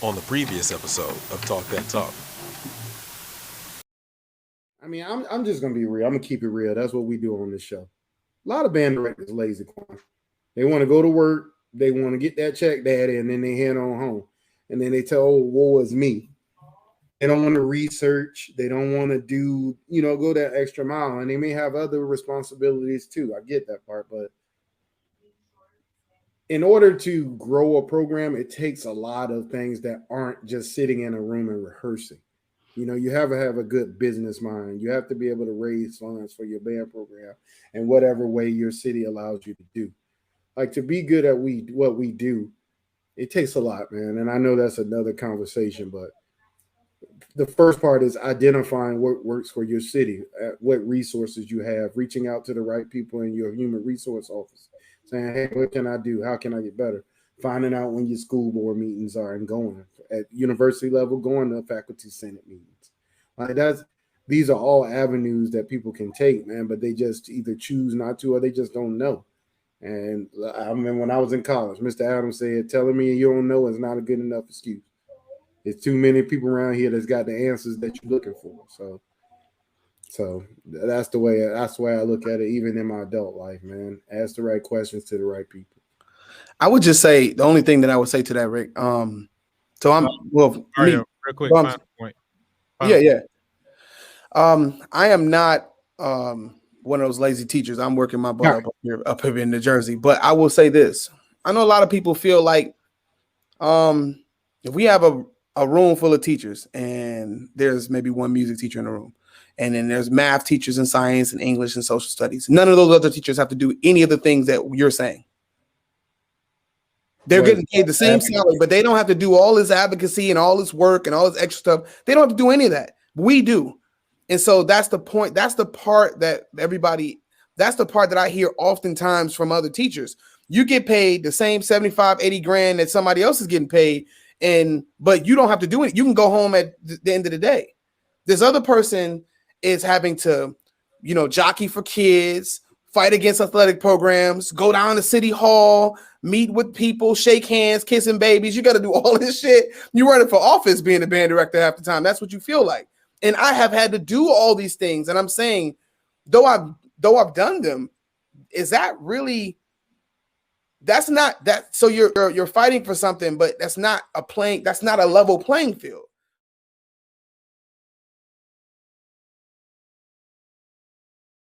on the previous episode of Talk That Talk. I mean, I'm just gonna be real. I'm gonna keep it real. That's what we do on this show. A lot of band directors lazy. Quan. They want to go to work. They want to get that check, daddy, and then they head on home. And then they tell, "Oh, woe is me." They don't want to research. They don't want to do, go that extra mile. And they may have other responsibilities too. I get that part, but in order to grow a program, it takes a lot of things that aren't just sitting in a room and rehearsing. You have to have a good business mind. You have to be able to raise funds for your band program in whatever way your city allows you to do. Like to be good at what we do, it takes a lot, man. And I know that's another conversation, but the first part is identifying what works for your city, what resources you have, reaching out to the right people in your human resource office, saying, "Hey, what can I do? How can I get better?" Finding out when your school board meetings are and going at university level, going to faculty senate meetings. Like these are all avenues that people can take, man, but they just either choose not to or they just don't know. And I remember when I was in college, Mr. Adams said, "Telling me you don't know is not a good enough excuse. It's too many people around here that's got the answers that you're looking for." So that's the way I look at it, even in my adult life, man. Ask the right questions to the right people. I would just say the only thing that I would say to that, Rick. So I'm well, Mario, me, real quick, well, final point. yeah. I am not one of those lazy teachers. I'm working my butt up here in New Jersey. But I will say this: I know a lot of people feel like if we have a room full of teachers and there's maybe one music teacher in the room, and then there's math teachers and science and English and social studies. None of those other teachers have to do any of the things that you're saying. They're getting paid the same salary, but they don't have to do all this advocacy and all this work and all this extra stuff. They don't have to do any of that. We do. And so that's the point. That's the part that that's the part that I hear oftentimes from other teachers. You get paid the same 75, 80 grand that somebody else is getting paid. But you don't have to do it. You can go home at the end of the day. This other person is having to, jockey for kids, fight against athletic programs, go down to City Hall, meet with people, shake hands, kissing babies. You got to do all this shit. You're running for office being a band director half the time. That's what you feel like. And I have had to do all these things. And I'm saying, though I've done them, is that really, that's not that. So you're fighting for something, but that's not a level playing field.